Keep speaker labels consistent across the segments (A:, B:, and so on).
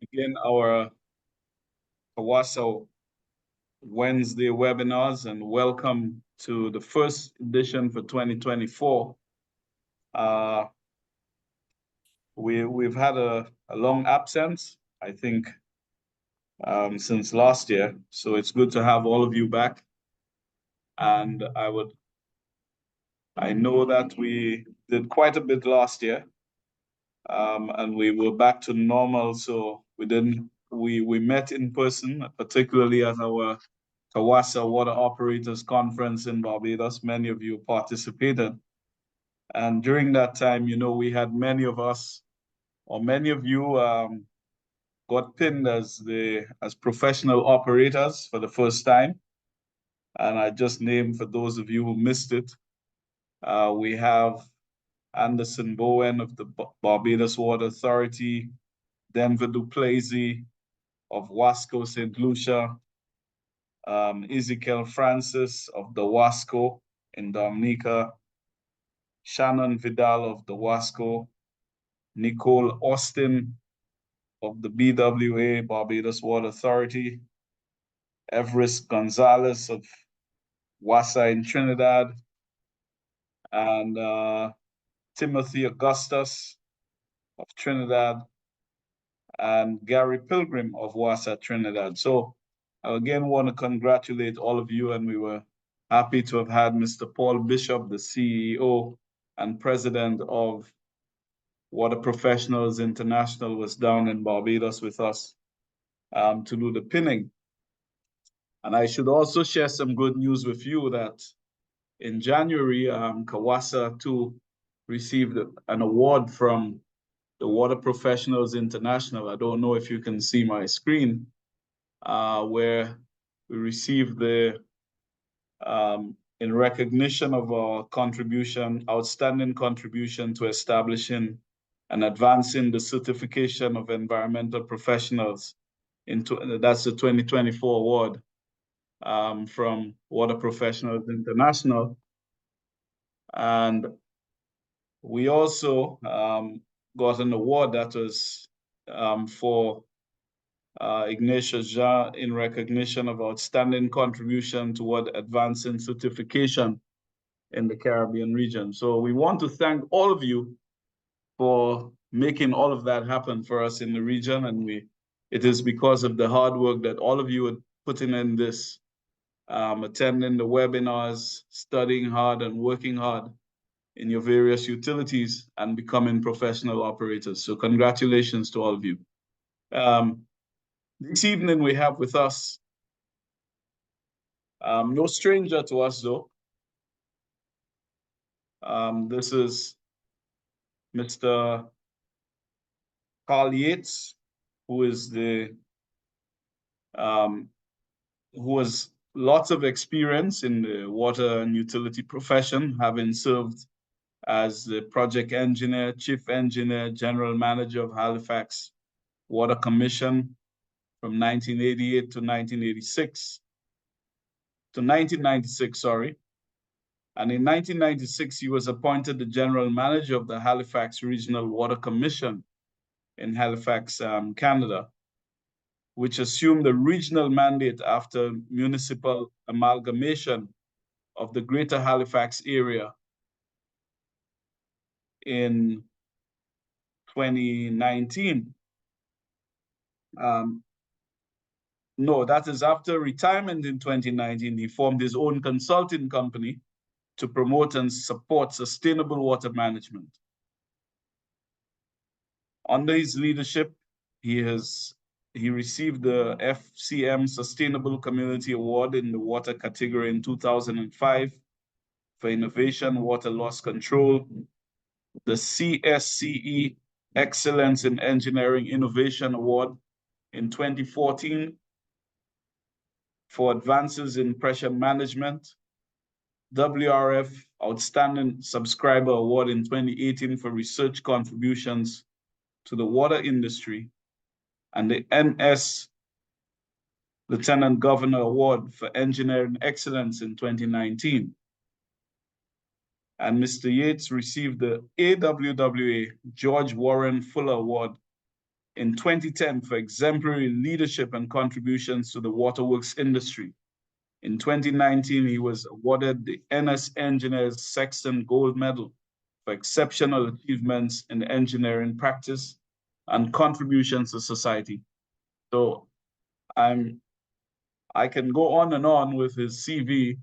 A: begin our CAWASA Wednesday webinars and welcome to the first edition for 2024. We've had a long absence, I think, since last year. So it's good to have all of you back. And I know that we did quite a bit last year, and we were back to normal. So we met in person, particularly at our CAWASA Water Operators Conference in Barbados. Many of you participated. And during that time, we had many of us, or many of you got pinned as professional operators for the first time. And I just named, for those of you who missed it, we have Anderson Bowen of the Barbados Water Authority, Denver Duplessis of Wasco St. Lucia, Ezekiel Francis of the Wasco in Dominica, Shannon Vidal of the Wasco, Nicole Austin of the BWA, Barbados Water Authority, Everest Gonzalez of WASA in Trinidad, and Timothy Augustus of Trinidad, and Gary Pilgrim of WASA Trinidad. So I again want to congratulate all of you, and we were happy to have had Mr. Paul Bishop, the CEO and president of Water Professionals International, was down in Barbados with us to do the pinning. And I should also share some good news with you that in January, CAWASA too received an award from the Water Professionals International. I don't know if you can see my screen, where we received in recognition of our outstanding contribution to establishing and advancing the certification of environmental professionals. That's the 2024 award from Water Professionals International. And we also got an award that was for Ignatius Jean in recognition of outstanding contribution toward advancing certification in the Caribbean region. So we want to thank all of you for making all of that happen for us in the region. And it is because of the hard work that all of you are putting in this, attending the webinars, studying hard and working hard in your various utilities and becoming professional operators. So congratulations to all of you. This evening we have with us, no stranger to us though. This is Mr. Carl Yates, who has lots of experience in the water and utility profession, having served as the project engineer, chief engineer, general manager of Halifax Water Commission from 1988 to 1996, sorry. And in 1996, he was appointed the general manager of the Halifax Regional Water Commission in Halifax, Canada, which assumed the regional mandate after municipal amalgamation of the Greater Halifax area in 2019. No, that is after retirement in 2019, he formed his own consulting company to promote and support sustainable water management. Under his leadership, he received the FCM Sustainable Community Award in the water category in 2005 for innovation, water loss control, the CSCE Excellence in Engineering Innovation Award in 2014 for advances in pressure management, WRF Outstanding Subscriber Award in 2018 for research contributions to the water industry, and the NS Lieutenant Governor Award for Engineering Excellence in 2019. And Mr. Yates received the AWWA George Warren Fuller Award in 2010 for exemplary leadership and contributions to the waterworks industry. In 2019, he was awarded the NS Engineers Sexton Gold Medal for exceptional achievements in engineering practice and contributions to society. So I can go on and on with his CV,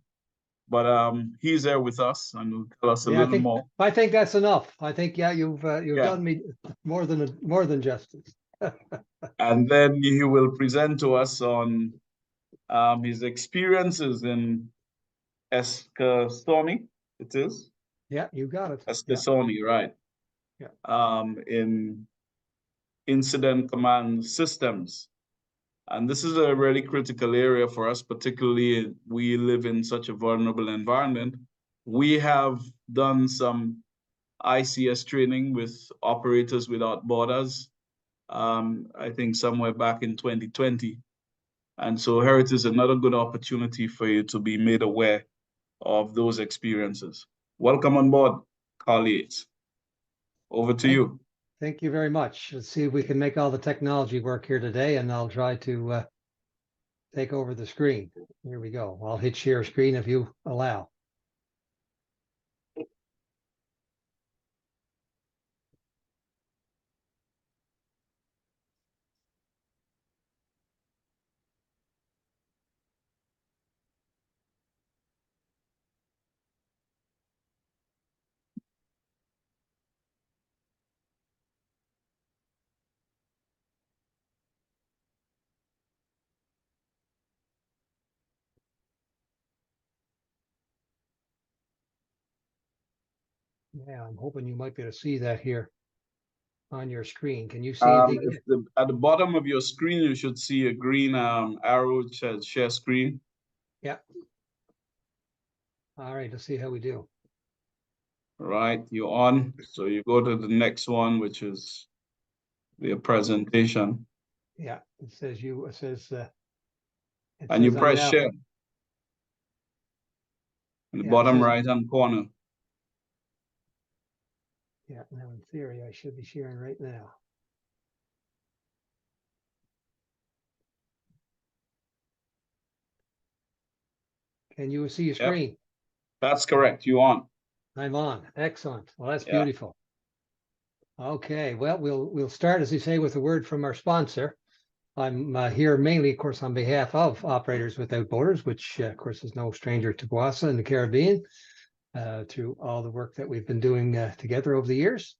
A: but he's there with us and will tell us a little more.
B: I think that's enough. I think you've done me more than justice.
A: And then he will present to us on his experiences in Eskasoni. It is.
B: Yeah, you got it.
A: Eskasoni, right?
B: Yeah.
A: In incident command systems. And this is a really critical area for us, particularly we live in such a vulnerable environment. We have done some ICS training with Operators Without Borders, I think somewhere back in 2020. And so here it is another good opportunity for you to be made aware of those experiences. Welcome on board, Carl Yates. Over to you.
B: Thank you very much. Let's see if we can make all the technology work here today, and I'll try to take over the screen. Here we go. I'll hit share screen if you allow. Yeah, I'm hoping you might be able to see that here on your screen. Can you see anything?
A: At the bottom of your screen, you should see a green arrow which says share screen.
B: Yeah. All right, let's see how we do.
A: Right, you're on. So you go to the next one, which is the presentation.
B: Yeah, it says
A: and you press share in the bottom right-hand corner.
B: Yeah, now in theory, I should be sharing right now. Can you see your screen?
A: That's correct. You on?
B: I'm on. Excellent. Well, that's beautiful. Okay. Well, we'll start, as you say, with a word from our sponsor. I'm here mainly, of course, on behalf of Operators Without Borders, which, of course, is no stranger to CAWASA in the Caribbean, through all the work that we've been doing together over the years.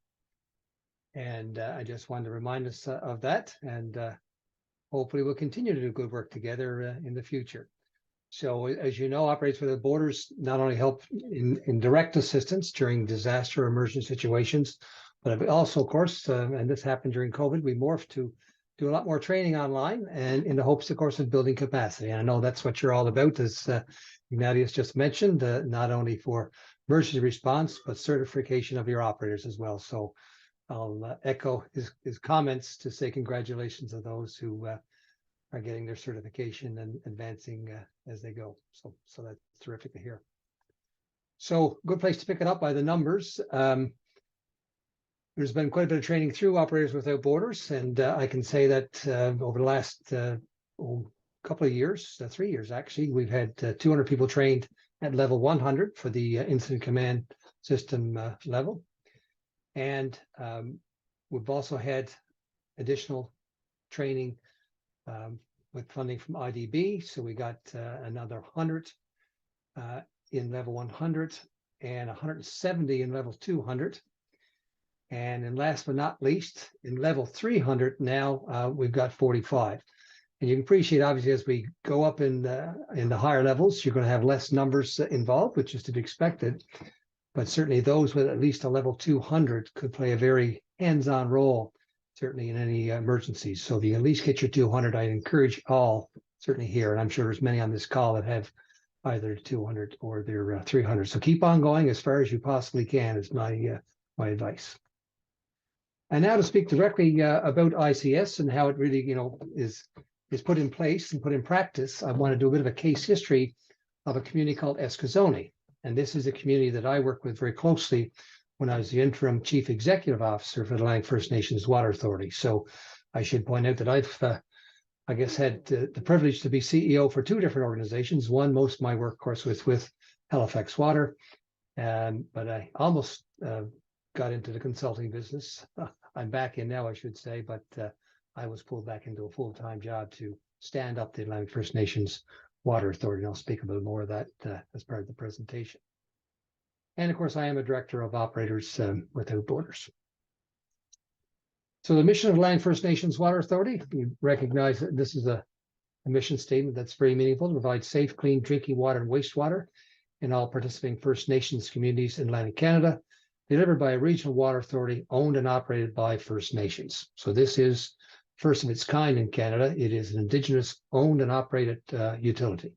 B: And I just wanted to remind us of that, and hopefully we'll continue to do good work together in the future. So, as you know, Operators Without Borders not only help in direct assistance during disaster or emergency situations, but also, of course, and this happened during COVID, we morphed to do a lot more training online, and in the hopes, of course, of building capacity. And I know that's what you're all about, as Ignatius just mentioned, not only for emergency response, but certification of your operators as well. So I'll echo his comments to say congratulations to those who are getting their certification and advancing as they go. So that's terrific to hear. So good place to pick it up by the numbers. There's been quite a bit of training through Operators Without Borders, and I can say that over the last couple of years, 3 years actually, we've had 200 people trained at level 100 for the incident command system level. And we've also had additional training with funding from IDB. So we got another 100 in level 100 and 170 in level 200. And then last but not least, in level 300 now, we've got 45. And you can appreciate, obviously, as we go up in the higher levels, you're going to have less numbers involved, which is to be expected. But certainly those with at least a level 200 could play a very hands-on role, certainly in any emergencies. So if you at least get your 200, I'd encourage all, certainly here, and I'm sure there's many on this call that have either 200 or their 300. So keep on going as far as you possibly can is my advice. And now to speak directly about ICS and how it really, is put in place and put in practice, I want to do a bit of a case history of a community called Eskasoni. And this is a community that I work with very closely when I was the interim chief executive officer for the Lang First Nations Water Authority. So I should point out that I've, I guess, had the privilege to be CEO for two different organizations. One, most of my work, of course, with Halifax Water, but I almost got into the consulting business. I'm back in now, I should say, but I was pulled back into a full-time job to stand up the Atlantic First Nations Water Authority, and I'll speak a bit more of that as part of the presentation. And of course, I am a director of Operators Without Borders. So the mission of the Atlantic First Nations Water Authority, you recognize that this is a mission statement that's very meaningful to provide safe, clean drinking water and wastewater in all participating First Nations communities in Atlantic Canada, delivered by a regional water authority owned and operated by First Nations. So this is first of its kind in Canada. It is an Indigenous owned and operated utility.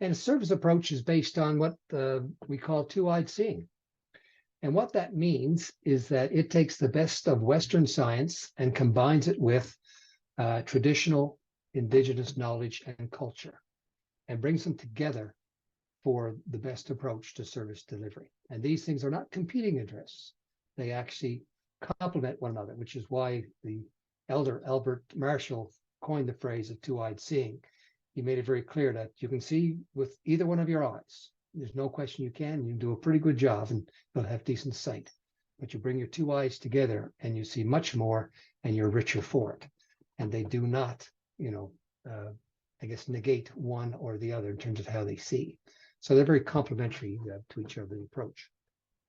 B: And service approach is based on what we call two-eyed seeing. And what that means is that it takes the best of Western science and combines it with traditional Indigenous knowledge and culture and brings them together for the best approach to service delivery. And these things are not competing interests. They actually complement one another, which is why the elder Albert Marshall coined the phrase of two-eyed seeing. He made it very clear that you can see with either one of your eyes. There's no question you can do a pretty good job and you'll have decent sight. But you bring your two eyes together and you see much more and you're richer for it. And they do not, I guess, negate one or the other in terms of how they see. So they're very complementary to each other, the approach.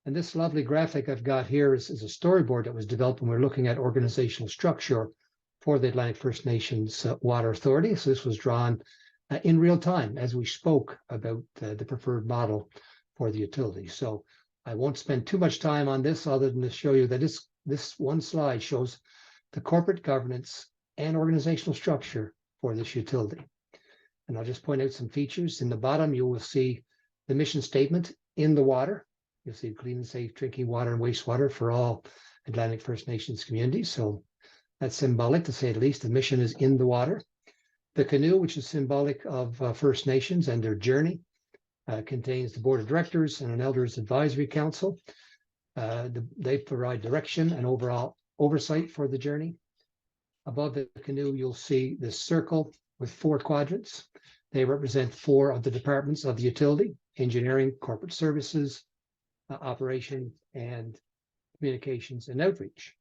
B: And this lovely graphic I've got here is a storyboard that was developed when we were looking at organizational structure for the Atlantic First Nations Water Authority. So this was drawn in real time as we spoke about the preferred model for the utility. So I won't spend too much time on this other than to show you that this one slide shows the corporate governance and organizational structure for this utility. And I'll just point out some features. In the bottom, you will see the mission statement in the water. You'll see clean and safe drinking water and wastewater for all Atlantic First Nations communities. So that's symbolic, to say the least. The mission is in the water. The canoe, which is symbolic of First Nations and their journey, contains the board of directors and an elders advisory council. They provide direction and overall oversight for the journey. Above the canoe, you'll see this circle with 4 quadrants. They represent 4 of the departments of the utility: engineering, corporate services, operations, and communications and outreach.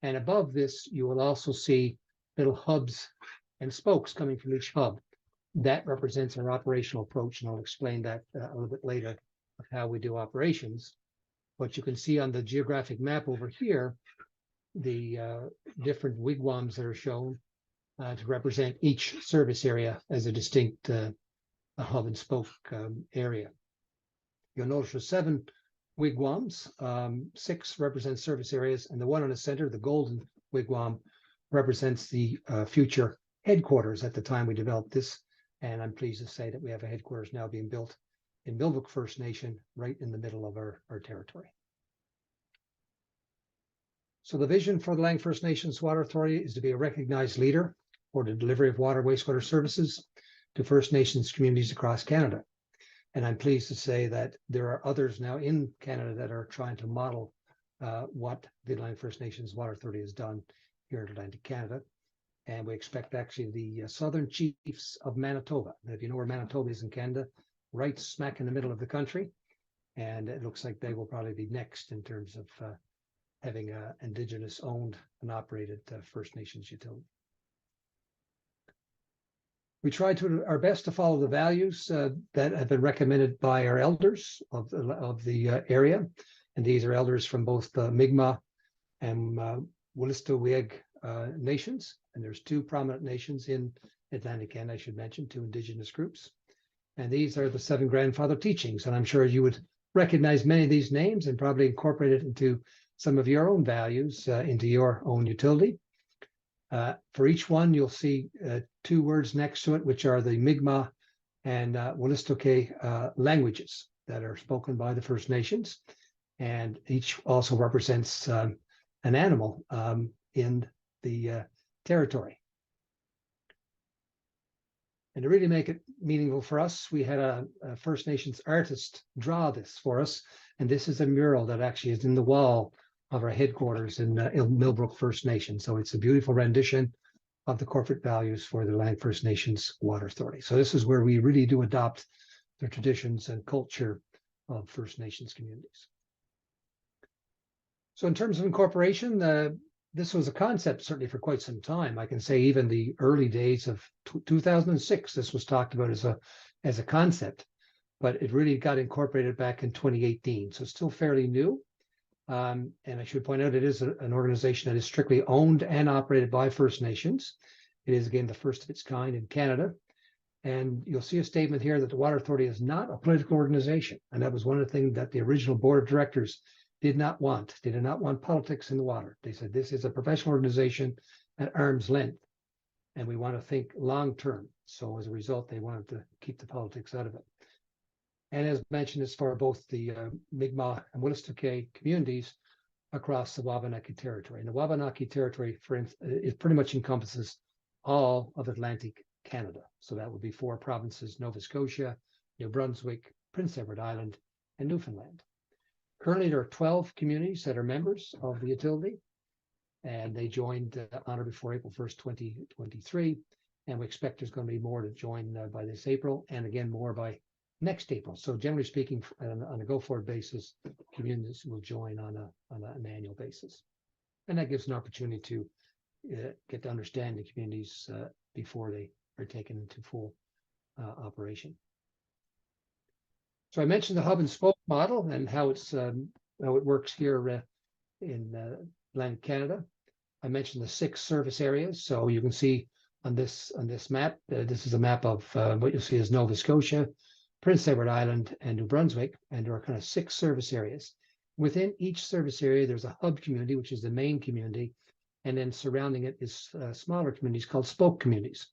B: And above this, you will also see little hubs and spokes coming from each hub. That represents our operational approach, and I'll explain that a little bit later of how we do operations. But you can see on the geographic map over here, the different wigwams that are shown to represent each service area as a distinct hub and spoke area. You'll notice there's 7 wigwams, 6 represent service areas, and the one on the center, the golden wigwam, represents the future headquarters at the time we developed this. And I'm pleased to say that we have a headquarters now being built in Millbrook First Nation, right in the middle of our territory. So the vision for the Lang First Nations Water Authority is to be a recognized leader for the delivery of water wastewater services to First Nations communities across Canada. And I'm pleased to say that there are others now in Canada that are trying to model what the Atlantic First Nations Water Authority has done here in Atlantic Canada. And we expect actually the Southern Chiefs of Manitoba, and if you know where Manitoba is in Canada, right smack in the middle of the country. And it looks like they will probably be next in terms of having an Indigenous owned and operated First Nations utility. We try to our best to follow the values that have been recommended by our elders of the area. And these are elders from both the Mi'kmaq and Wolastoqiyik nations. And there's 2 prominent nations in Atlantic Canada, I should mention, 2 Indigenous groups. And these are the 7 grandfather teachings. And I'm sure you would recognize many of these names and probably incorporate it into some of your own values into your own utility. For each one, you'll see 2 words next to it, which are the Mi'kmaq and Wolastoqiyik languages that are spoken by the First Nations. And each also represents an animal in the territory. And to really make it meaningful for us, we had a First Nations artist draw this for us. And this is a mural that actually is in the wall of our headquarters in Millbrook First Nation. So it's a beautiful rendition of the corporate values for the Lang First Nations Water Authority. So this is where we really do adopt the traditions and culture of First Nations communities. So in terms of incorporation, this was a concept certainly for quite some time. I can say even the early days of 2006, this was talked about as a concept, but it really got incorporated back in 2018. So it's still fairly new. And I should point out it is an organization that is strictly owned and operated by First Nations. It is, again, the first of its kind in Canada. And you'll see a statement here that the Water Authority is not a political organization. And that was one of the things that the original board of directors did not want. They did not want politics in the water. They said this is a professional organization at arm's length, and we want to think long term. So as a result, they wanted to keep the politics out of it. And as mentioned, it's for both the Mi'kmaq and Wolastoqey communities across the Wabanaki territory. And the Wabanaki territory, for instance, it pretty much encompasses all of Atlantic Canada. So that would be 4 provinces: Nova Scotia, New Brunswick, Prince Edward Island, and Newfoundland. Currently, there are 12 communities that are members of the utility, and they joined on or before April 1st, 2023. And we expect there's going to be more to join by this April, and again, more by next April. So generally speaking, on a go-forward basis, communities will join on an annual basis. And that gives an opportunity to get to understand the communities before they are taken into full operation. So I mentioned the hub and spoke model and how it works here in Atlantic Canada. I mentioned the 6 service areas. So you can see on this map, this is a map of what you'll see is Nova Scotia, Prince Edward Island, and New Brunswick, and there are kind of 6 service areas. Within each service area, there's a hub community, which is the main community, and then surrounding it is smaller communities called spoke communities.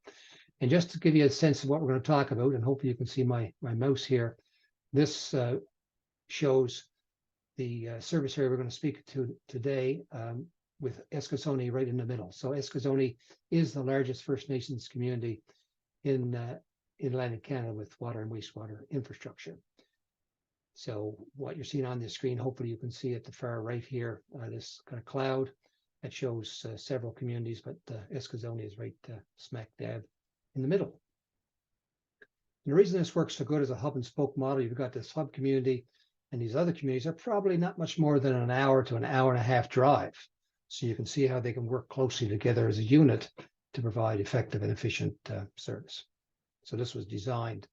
B: And just to give you a sense of what we're going to talk about, and hopefully you can see my mouse here, this shows the service area we're going to speak to today with Eskasoni right in the middle. So Eskasoni is the largest First Nations community in Atlantic Canada with water and wastewater infrastructure. So what you're seeing on the screen, hopefully you can see at the far right here, this kind of cloud that shows several communities, but Eskasoni is right smack dab in the middle. And the reason this works so good as a hub and spoke model, you've got this hub community, and these other communities are probably not much more than an hour to an hour and a half drive. So you can see how they can work closely together as a unit to provide effective and efficient service. So this was designed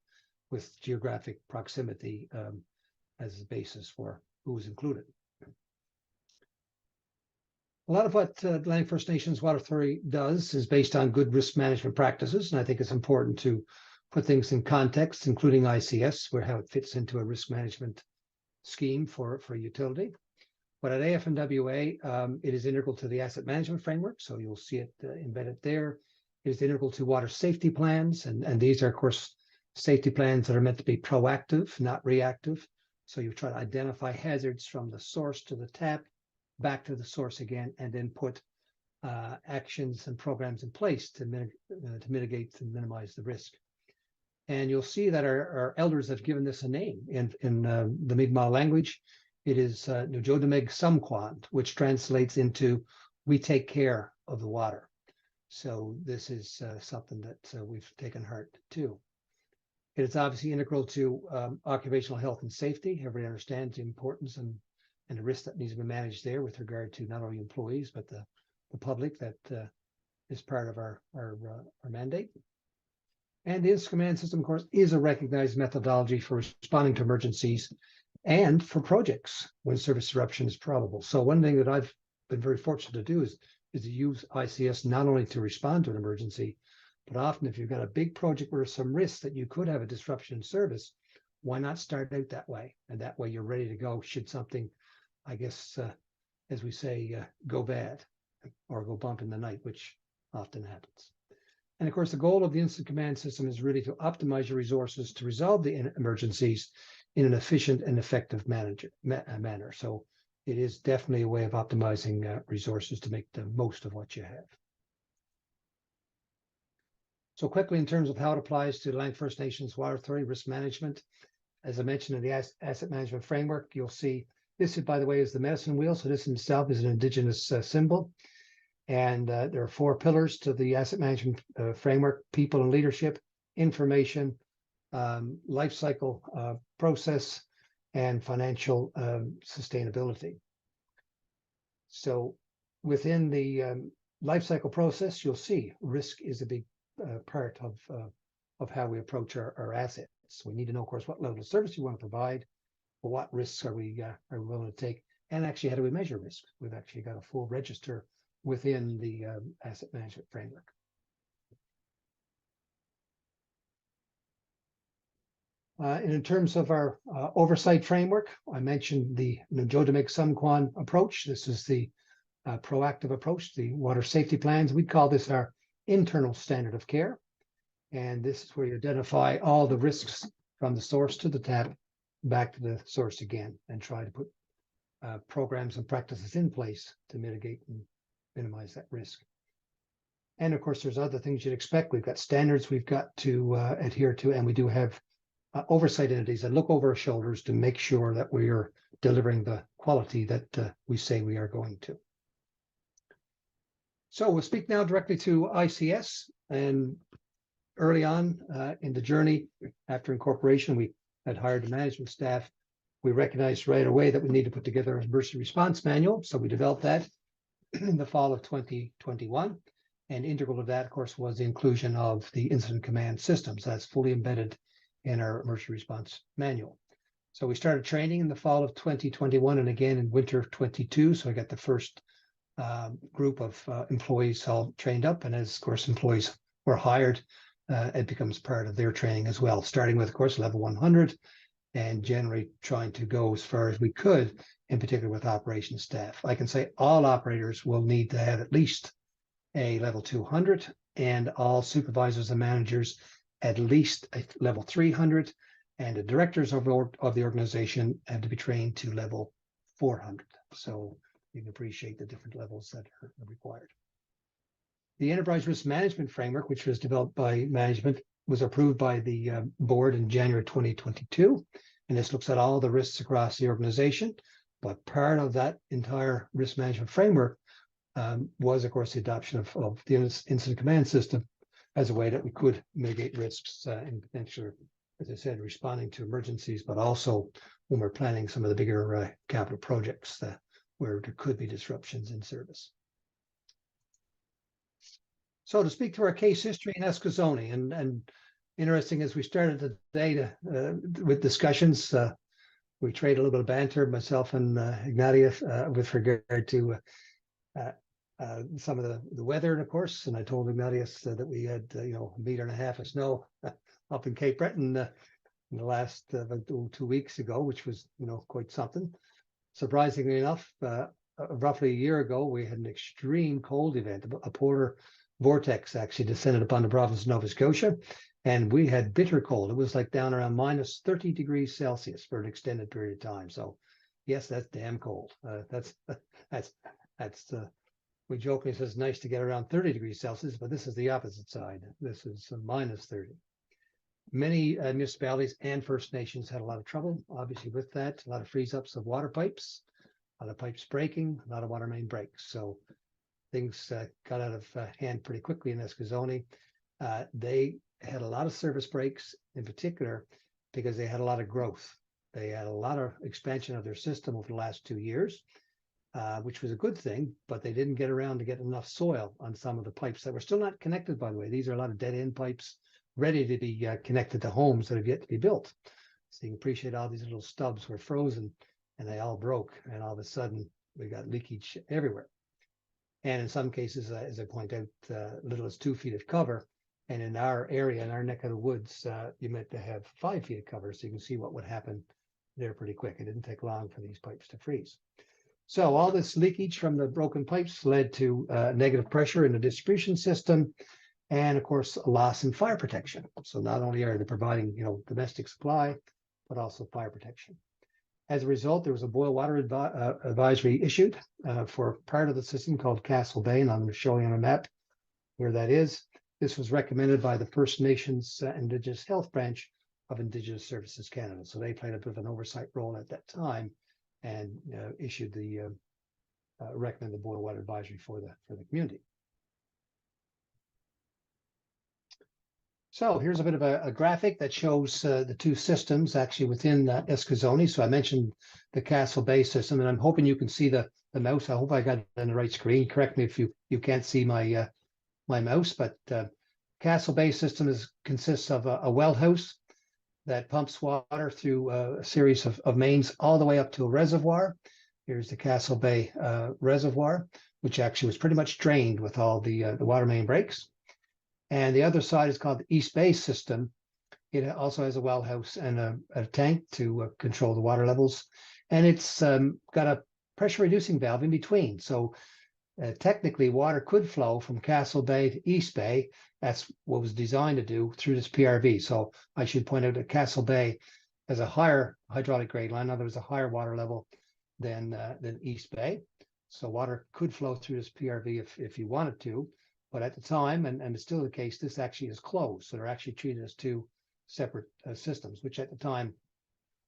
B: with geographic proximity as the basis for who was included. A lot of what Atlantic First Nations Water Authority does is based on good risk management practices, and I think it's important to put things in context, including ICS, where how it fits into a risk management scheme for utility. But at AF&WA, it is integral to the asset management framework, so you'll see it embedded there. It is integral to water safety plans, and these are, of course, safety plans that are meant to be proactive, not reactive. So you try to identify hazards from the source to the tap, back to the source again, and then put actions and programs in place to mitigate and minimize the risk. And you'll see that our elders have given this a name in the Mi'kmaq language. It is Nujodameg Sumquand, which translates into "we take care of the water." So this is something that we've taken heart to. It is obviously integral to occupational health and safety. Everybody understands the importance and the risk that needs to be managed there with regard to not only employees, but the public that is part of our mandate. And the incident command system, of course, is a recognized methodology for responding to emergencies and for projects when service disruption is probable. So one thing that I've been very fortunate to do is to use ICS not only to respond to an emergency, but often if you've got a big project where there's some risk that you could have a disruption in service, why not start out that way? And that way you're ready to go should something, I guess, as we say, go bad or go bump in the night, which often happens. And of course, the goal of the incident command system is really to optimize your resources to resolve the emergencies in an efficient and effective manner. So it is definitely a way of optimizing resources to make the most of what you have. So quickly, in terms of how it applies to the Atlantic First Nations Water Authority risk management, as I mentioned in the asset management framework, you'll see This, by the way, is the medicine wheel. So this in itself is an indigenous symbol. And there are 4 pillars to the asset management framework: people and leadership, information, life cycle process, and financial sustainability. So within the life cycle process, you'll see risk is a big part of how we approach our assets. We need to know, of course, what level of service you want to provide, but what risks are we willing to take, and actually how do we measure risk? We've actually got a full register within the asset management framework. And in terms of our oversight framework, I mentioned the Nojodamig Sumquan approach. This is the proactive approach, the water safety plans. We call this our internal standard of care. And this is where you identify all the risks from the source to the tap, back to the source again, and try to put programs and practices in place to mitigate and minimize that risk. And of course, there's other things you'd expect. We've got standards we've got to adhere to, and we do have oversight entities that look over our shoulders to make sure that we are delivering the quality that we say we are going to. So we'll speak now directly to ICS. And early on in the journey, after incorporation, we had hired the management staff. We recognized right away that we need to put together an emergency response manual. So we developed that in the fall of 2021. And integral to that, of course, was the inclusion of the incident command systems. That's fully embedded in our emergency response manual. So we started training in the fall of 2021 and again in winter of 22. So I got the first group of employees all trained up. And as, of course, employees were hired, it becomes part of their training as well, starting with, of course, level 100 and generally trying to go as far as we could, in particular with operations staff. I can say all operators will need to have at least a level 200 and all supervisors and managers at least a level 300, and the directors of the organization have to be trained to level 400. So you can appreciate the different levels that are required. The Enterprise Risk Management Framework, which was developed by management, was approved by the board in January 2022. And this looks at all the risks across the organization. But part of that entire risk management framework was, of course, the adoption of the incident command system as a way that we could mitigate risks in potential, as I said, responding to emergencies, but also when we're planning some of the bigger capital projects where there could be disruptions in service. So to speak to our case history in Eskasoni, and interesting as we started today with discussions, we traded a little bit of banter, myself and Ignatius, with regard to some of the weather, and of course, and I told Ignatius that we had a meter and a half of snow up in Cape Breton in the last 2 weeks ago, which was quite something. Surprisingly enough, roughly a year ago, we had an extreme cold event. A polar vortex actually descended upon the province of Nova Scotia, and we had bitter cold. It was like down around minus 30 degrees Celsius for an extended period of time. So yes, that's damn cold. We jokingly say it's nice to get around 30 degrees Celsius, but this is the opposite side. This is minus 30. Many municipalities and First Nations had a lot of trouble, obviously, with that. A lot of freeze-ups of water pipes, a lot of pipes breaking, a lot of water main breaks. So things got out of hand pretty quickly in Eskasoni. They had a lot of service breaks, in particular, because they had a lot of growth. They had a lot of expansion of their system over the last 2 years. Which was a good thing, but they didn't get around to get enough soil on some of the pipes that were still not connected, by the way. These are a lot of dead-end pipes ready to be connected to homes that have yet to be built. So you can appreciate all these little stubs were frozen and they all broke, and all of a sudden we got leakage everywhere. And in some cases, as I point out, little as 2 feet of cover. And in our area, in our neck of the woods, you meant to have 5 feet of cover, so you can see what would happen there pretty quick. It didn't take long for these pipes to freeze. So all this leakage from the broken pipes led to negative pressure in the distribution system, and of course, a loss in fire protection. So not only are they providing, domestic supply, but also fire protection. As a result, there was a boil water advisory issued for part of the system called Castle Bay, and I'm showing on a map where that is. This was recommended by the First Nations Indigenous Health Branch of Indigenous Services Canada. So they played a bit of an oversight role at that time. and issued the recommended boil water advisory for the community. So here's a bit of a graphic that shows the two systems actually within Eskasoni. So I mentioned the Castle Bay system, and I'm hoping you can see the mouse. I hope I got it on the right screen. Correct me if you can't see my my mouse, but Castle Bay system consists of a well house that pumps water through a series of mains all the way up to a reservoir. Here's the Castle Bay reservoir, which actually was pretty much drained with all the water main breaks. And the other side is called the East Bay system. It also has a well house and a tank to control the water levels. And it's got a pressure reducing valve in between. So technically, water could flow from Castle Bay to East Bay. That's what was designed to do through this PRV. So I should point out that Castle Bay has a higher hydraulic grade line. In other words, a higher water level than East Bay. So water could flow through this PRV if you wanted to. But at the time, and it's still the case, this actually is closed. So they're actually treated as two separate systems, which at the time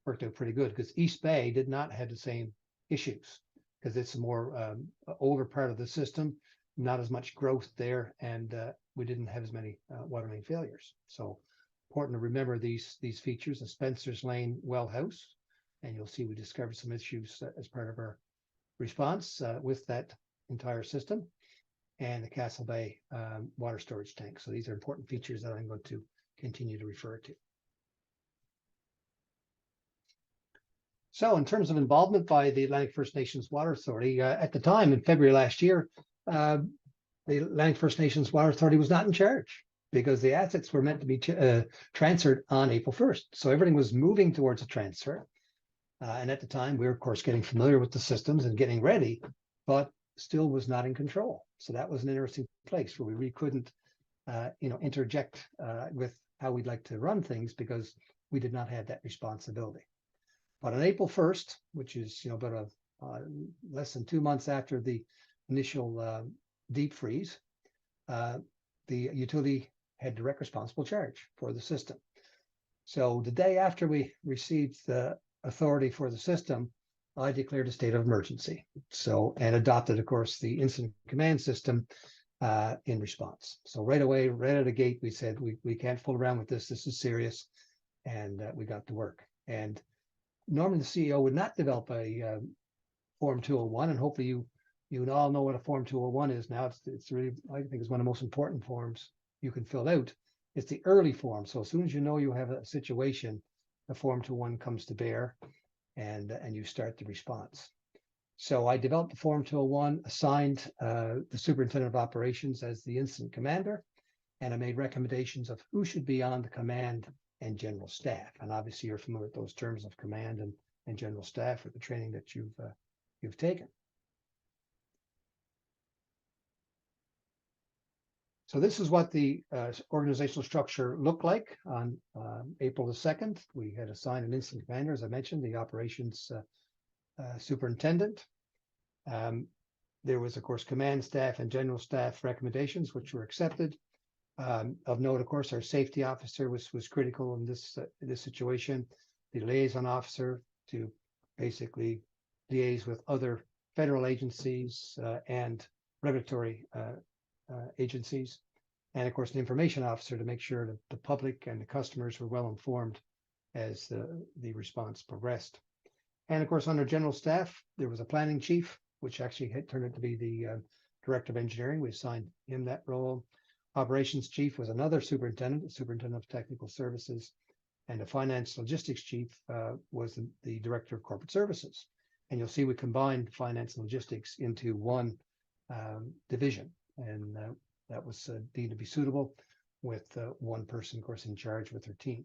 B: worked out pretty good because East Bay did not have the same issues because it's a more older part of the system, not as much growth there, and we didn't have as many water main failures. So important to remember these features, the Spencer's Lane well house, and you'll see we discovered some issues as part of our response with that entire system, and the Castle Bay water storage tank. So these are important features that I'm going to continue to refer to. So in terms of involvement by the Atlantic First Nations Water Authority, at the time in February last year, the Atlantic First Nations Water Authority was not in charge because the assets were meant to be transferred on April 1st. So everything was moving towards a transfer. And at the time, we were, of course, getting familiar with the systems and getting ready, but still was not in control. So that was an interesting place where we really couldn't, interject with how we'd like to run things because we did not have that responsibility. But on April 1st, which is about less than 2 months after the initial deep freeze, the utility had direct responsible charge for the system. So the day after we received the authority for the system, I declared a state of emergency. And adopted, of course, the incident command system in response. So right away, right out of the gate, we said we can't fool around with this. This is serious, and we got to work. And normally the CEO would not develop a Form 201, and hopefully you all know what a Form 201 is now. It's really, I think, it's one of the most important forms you can fill out. It's the early form. So as soon as you know you have a situation, the Form 201 comes to bear, and you start the response. So I developed the Form 201, assigned the superintendent of operations as the incident commander, and I made recommendations of who should be on the command and general staff. And obviously you're familiar with those terms of command and general staff with the training that you've taken. So this is what the organizational structure looked like on April the 2nd. We had assigned an incident commander, as I mentioned, the operations superintendent. There was, of course, command staff and general staff recommendations, which were accepted. Of note, of course, our safety officer was critical in this situation. The liaison officer to basically liaise with other federal agencies and regulatory agencies, and of course the information officer to make sure that the public and the customers were well informed as the response progressed. And of course, under general staff, there was a planning chief, which actually had turned out to be the director of engineering. We assigned him that role. Operations chief was another superintendent, the superintendent of technical services, and the finance logistics chief was the director of corporate services. And you'll see we combined finance and logistics into one division, and that was deemed to be suitable, with one person, of course, in charge with her team.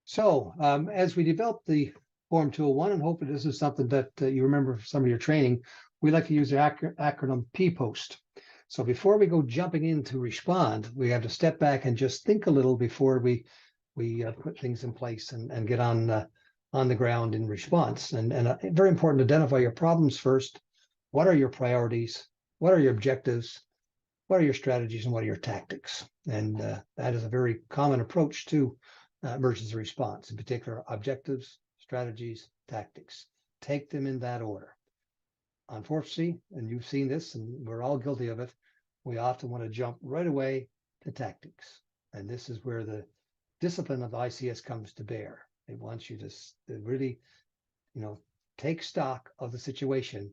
B: So as we developed the Form 201, and hopefully this is something that you remember from some of your training, we like to use the acronym PPOST. So before we go jumping in to respond, we have to step back and just think a little before we put things in place and get on the ground in response. And very important to identify your problems first. What are your priorities? What are your objectives? What are your strategies, and what are your tactics? And that is a very common approach to emergency response, in particular objectives, strategies, tactics. Take them in that order. Unfortunately, and you've seen this, and we're all guilty of it, we often want to jump right away to tactics. And this is where the discipline of ICS comes to bear. It wants you to really, take stock of the situation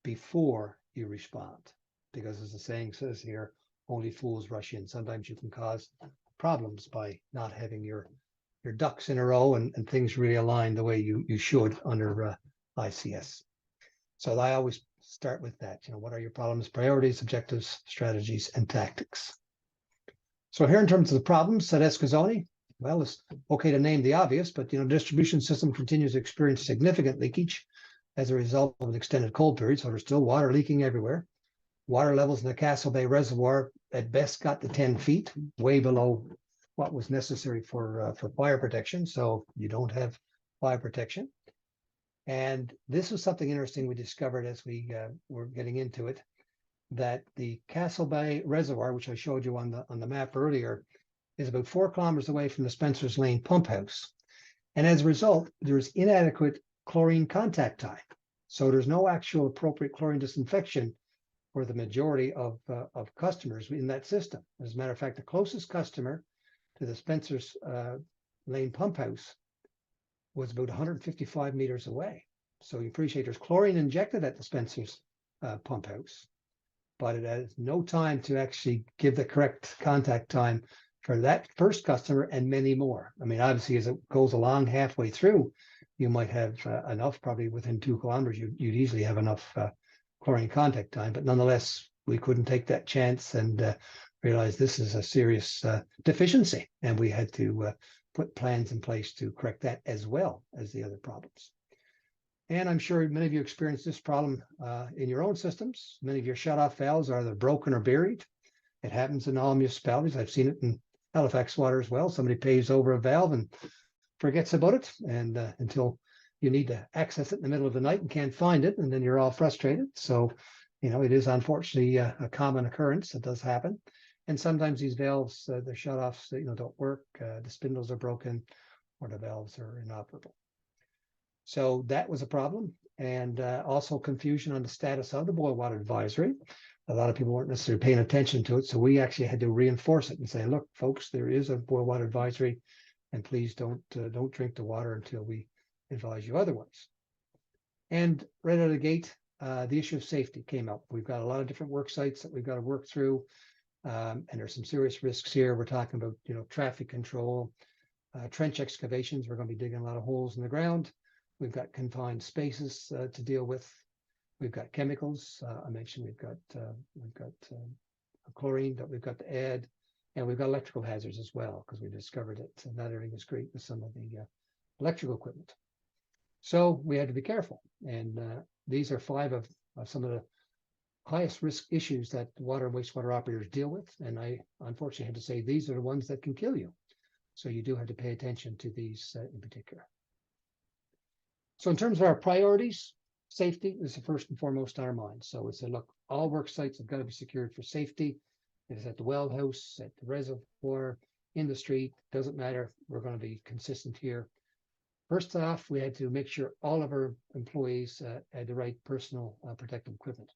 B: before you respond. Because as the saying says here, only fools rush in. Sometimes you can cause problems by not having your ducks in a row and things really align the way you should under ICS. So I always start with that. What are your problems, priorities, objectives, strategies, and tactics? So here in terms of the problems at Eskasoni, well, it's okay to name the obvious, but distribution system continues to experience significant leakage as a result of an extended cold period. So there's still water leaking everywhere. Water levels in the Castle Bay Reservoir at best got to 10 feet, way below what was necessary for fire protection. So you don't have fire protection. And this was something interesting we discovered as we were getting into it, that the Castle Bay Reservoir, which I showed you on the map earlier, is about 4 kilometers away from the Spencer's Lane pump house. And as a result, there's inadequate chlorine contact time. So there's no actual appropriate chlorine disinfection for the majority of customers in that system. As a matter of fact, the closest customer to the Spencer's Lane pump house was about 155 meters away. So you appreciate there's chlorine injected at the Spencer's pump house, but it has no time to actually give the correct contact time for that first customer and many more. I mean, obviously, as it goes along halfway through, you might have enough, probably within 2 kilometers, you'd easily have enough chlorine contact time. But nonetheless, we couldn't take that chance and realize this is a serious deficiency. And we had to put plans in place to correct that as well as the other problems. And I'm sure many of you experienced this problem in your own systems. Many of your shutoff valves are either broken or buried. It happens in all municipalities. I've seen it in Halifax water as well. Somebody pays over a valve and forgets about it, and until you need to access it in the middle of the night and can't find it, and then you're all frustrated. So, it is unfortunately a common occurrence. It does happen. And sometimes these valves, the shutoffs, don't work. The spindles are broken, or the valves are inoperable. So that was a problem, and also confusion on the status of the boil water advisory. A lot of people weren't necessarily paying attention to it, so we actually had to reinforce it and say, look, folks, there is a boil water advisory, and please don't drink the water until we advise you otherwise. And right out of the gate, the issue of safety came up. We've got a lot of different work sites that we've got to work through, and there's some serious risks here. We're talking about traffic control, trench excavations. We're going to be digging a lot of holes in the ground. We've got confined spaces to deal with. We've got chemicals. I mentioned we've got chlorine that we've got to add, and we've got electrical hazards as well, because we discovered that not everything is great with some of the electrical equipment. So we had to be careful, and these are 5 of some of the highest risk issues that water and wastewater operators deal with, and I unfortunately had to say these are the ones that can kill you. So you do have to pay attention to these in particular. So in terms of our priorities, safety is the first and foremost on our minds. So we said, look, all work sites have got to be secured for safety. It is at the well house, at the reservoir, in the street, doesn't matter. We're going to be consistent here. First off, we had to make sure all of our employees had the right personal protective equipment.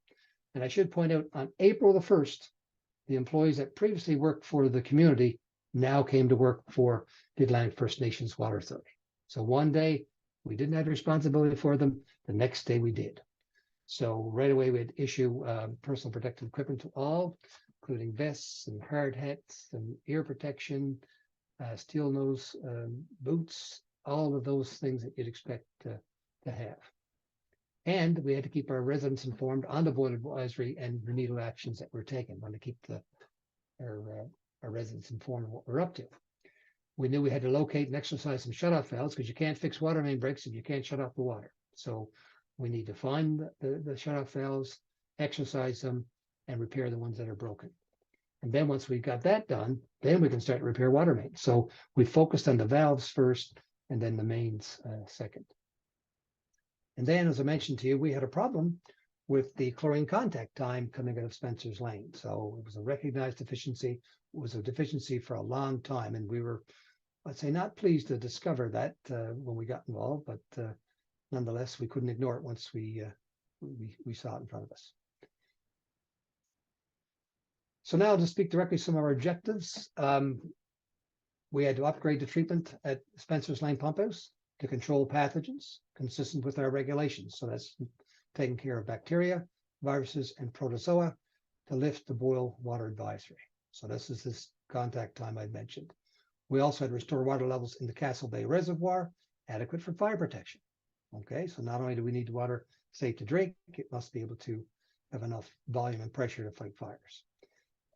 B: And I should point out, on April the 1st, the employees that previously worked for the community now came to work for the Atlantic First Nations Water Authority. So one day we didn't have responsibility for them. The next day we did. So right away we had to issue personal protective equipment to all, including vests and hard hats and ear protection, steel nose boots, all of those things that you'd expect to have. And we had to keep our residents informed on the boil advisory and remedial actions that we're taking. We want to keep our residents informed of what we're up to. We knew we had to locate and exercise some shutoff valves, because you can't fix water main breaks if you can't shut off the water. So we need to find the shutoff valves, exercise them, and repair the ones that are broken. And then once we got that done, then we can start to repair water mains. So we focused on the valves first, and then the mains second. And then, as I mentioned to you, we had a problem with the chlorine contact time coming out of Spencer's Lane. So it was a recognized deficiency. It was a deficiency for a long time, and we were I'd say not pleased to discover that when we got involved, but nonetheless, we couldn't ignore it once we saw it in front of us. So now to speak directly to some of our objectives, we had to upgrade the treatment at Spencer's Lane Pump House to control pathogens consistent with our regulations. So that's taking care of bacteria, viruses, and protozoa to lift the boil water advisory. So this is this contact time I mentioned. We also had to restore water levels in the Castle Bay Reservoir, adequate for fire protection. Okay, so not only do we need water safe to drink, it must be able to have enough volume and pressure to fight fires.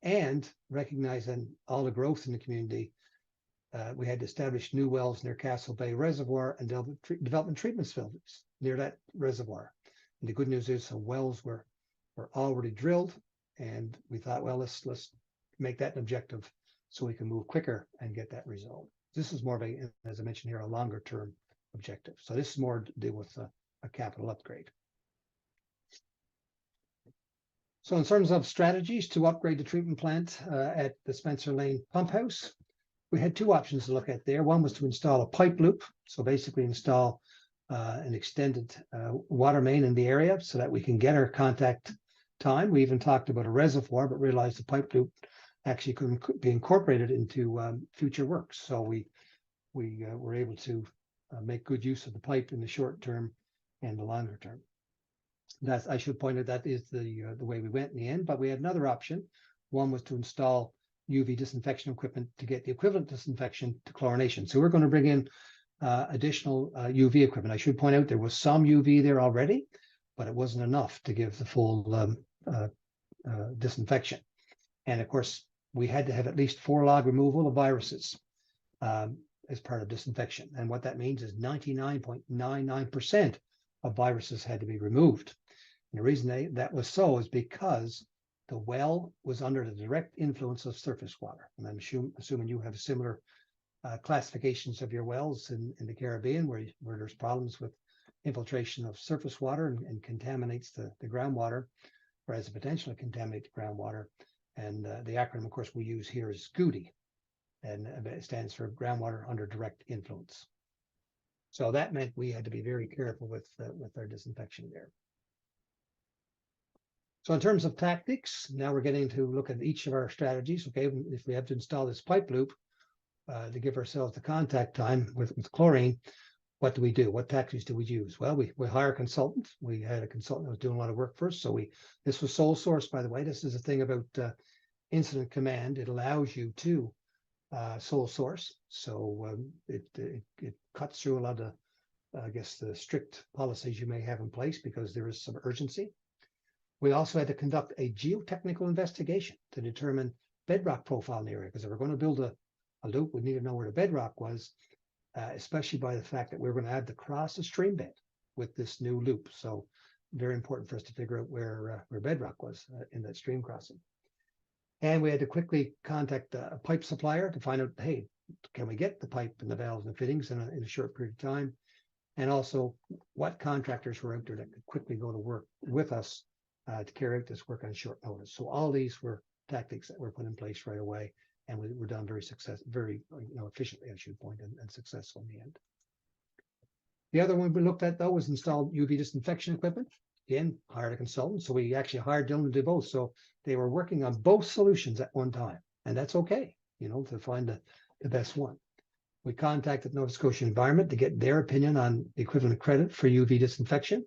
B: And recognizing all the growth in the community, we had to establish new wells near Castle Bay Reservoir and development treatment facilities near that reservoir. And the good news is the wells were already drilled, and we thought, well, let's make that an objective so we can move quicker and get that resolved. This is more of a, as I mentioned here, a longer term objective. So this is more to do with a capital upgrade. So in terms of strategies to upgrade the treatment plant at the Spencer Lane Pump House, we had two options to look at there. One was to install a pipe loop. So basically install an extended water main in the area so that we can get our contact time. We even talked about a reservoir, but realized the pipe loop actually couldn't be incorporated into future works. So we were able to make good use of the pipe in the short term and the longer term. That's, I should point out, that is the way we went in the end, but we had another option. One was to install UV disinfection equipment to get the equivalent disinfection to chlorination. So we're going to bring in additional UV equipment. I should point out there was some UV there already, but it wasn't enough to give the full disinfection. And of course, we had to have at least 4 log removal of viruses as part of disinfection. And what that means is 99.99% of viruses had to be removed. And the reason that was so is because the well was under the direct influence of surface water. And I'm assuming you have similar classifications of your wells in the Caribbean where there's problems with infiltration of surface water and contaminates the groundwater, or has the potential to contaminate the groundwater. And the acronym, of course, we use here is GUDI, and it stands for groundwater under direct influence. So that meant we had to be very careful with our disinfection there. So in terms of tactics, now we're getting to look at each of our strategies. Okay, if we have to install this pipe loop to give ourselves the contact time with chlorine, what do we do? What tactics do we use? Well, we hire a consultant. We had a consultant that was doing a lot of work for us. So this was sole source, by the way. This is the thing about incident command. It allows you to sole source. So it cuts through a lot of, I guess, the strict policies you may have in place because there is some urgency. We also had to conduct a geotechnical investigation to determine bedrock profile in the area, because if we're going to build a loop, we need to know where the bedrock was, especially by the fact that we're going to have to cross the stream bed with this new loop. So very important for us to figure out where bedrock was in that stream crossing. And we had to quickly contact a pipe supplier to find out, hey, can we get the pipe and the valves and fittings in a short period of time? And also what contractors were out there that could quickly go to work with us to carry out this work on short notice. So all these were tactics that were put in place right away, and we were done very efficiently, I should point, and successful in the end. The other one we looked at, though, was installed UV disinfection equipment. Again, hired a consultant. So we actually hired Dylan to do both. So they were working on both solutions at one time. And that's okay, to find the best one. We contacted Nova Scotia Environment to get their opinion on the equivalent credit for UV disinfection.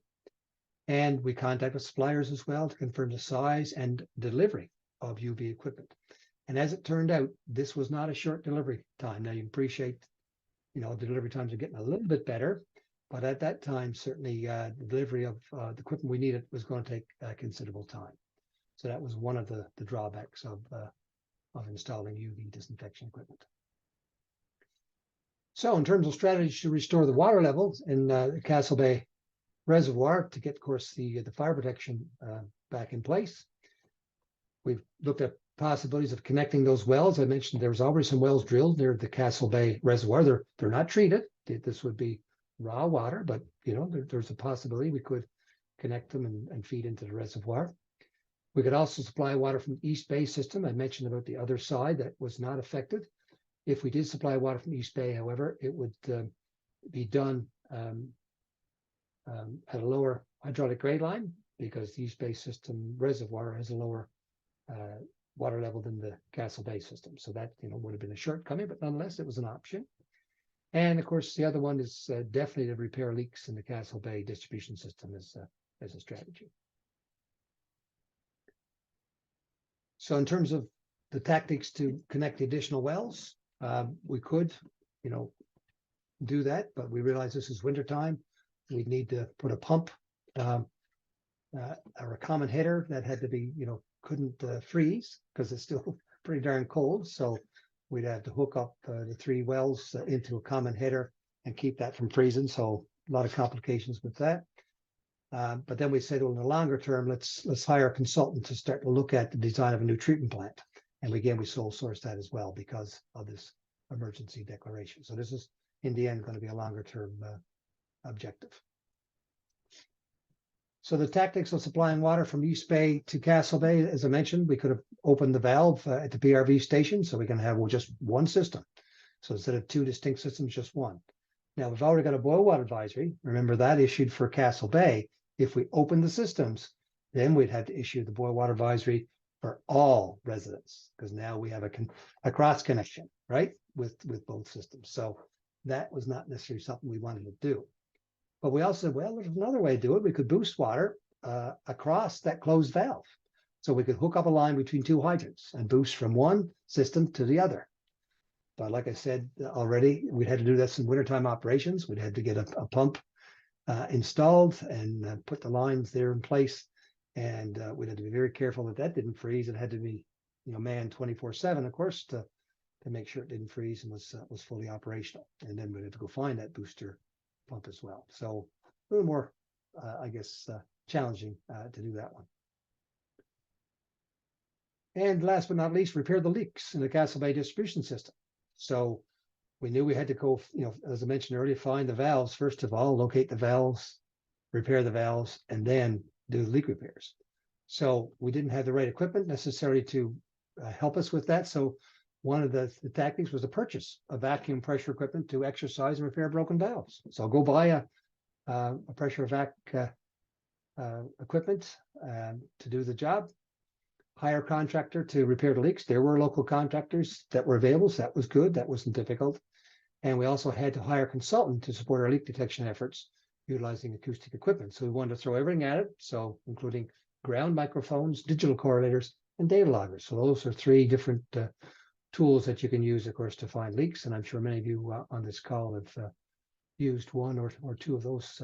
B: And we contacted suppliers as well to confirm the size and delivery of UV equipment. And as it turned out, this was not a short delivery time. Now you appreciate, the delivery times are getting a little bit better. But at that time, certainly the delivery of the equipment we needed was going to take considerable time. So that was one of the drawbacks of installing UV disinfection equipment. So in terms of strategies to restore the water levels in the Castle Bay Reservoir to get, of course, the fire protection back in place, we've looked at possibilities of connecting those wells. I mentioned there was already some wells drilled near the Castle Bay Reservoir. They're not treated. This would be raw water, but there's a possibility we could connect them and feed into the reservoir. We could also supply water from the East Bay system. I mentioned about the other side that was not affected. If we did supply water from East Bay, however, it would be done at a lower hydraulic grade line, because the East Bay system reservoir has a lower water level than the Castle Bay system. So that, would have been a shortcoming, but nonetheless, it was an option. And of course, the other one is definitely to repair leaks in the Castle Bay distribution system as a strategy. So in terms of the tactics to connect the additional wells, we could, do that, but we realize this is wintertime. We'd need to put a pump or a common header that had to be, couldn't freeze because it's still pretty darn cold. So we'd have to hook up the 3 wells into a common header and keep that from freezing. So a lot of complications with that. But then we said, well, in the longer term, let's hire a consultant to start to look at the design of a new treatment plant. And again, we sole source that as well because of this emergency declaration. So this is, in the end, going to be a longer term objective. So the tactics of supplying water from East Bay to Castle Bay, as I mentioned, we could have opened the valve at the PRV station, so we can have just one system. So instead of 2 distinct systems, just one. Now we've already got a boil water advisory. Remember that issued for Castle Bay. If we open the systems, then we'd have to issue the boil water advisory for all residents, because now we have a cross connection, right, with both systems. So that was not necessarily something we wanted to do. But we also said, well, there's another way to do it. We could boost water across that closed valve. So we could hook up a line between 2 hydrants and boost from one system to the other. But like I said already, we had to do this in wintertime operations. We'd had to get a pump installed and put the lines there in place. And we had to be very careful that that didn't freeze. It had to be, manned 24/7, of course, to make sure it didn't freeze and was fully operational. And then we had to go find that booster pump as well. So a little more, I guess, challenging to do that one. And last but not least, repair the leaks in the Castle Bay distribution system. So we knew we had to go, as I mentioned earlier, find the valves, first of all, locate the valves, repair the valves, and then do the leak repairs. So we didn't have the right equipment necessarily to help us with that. So one of the tactics was to purchase a vacuum pressure equipment to exercise and repair broken valves. So I'll go buy a pressure vac equipment to do the job, hire a contractor to repair the leaks. There were local contractors that were available, so that was good. That wasn't difficult. And we also had to hire a consultant to support our leak detection efforts utilizing acoustic equipment. So we wanted to throw everything at it, so including ground microphones, digital correlators, and data loggers. So those are 3 different tools that you can use, of course, to find leaks. And I'm sure many of you on this call have used 1 or 2 of those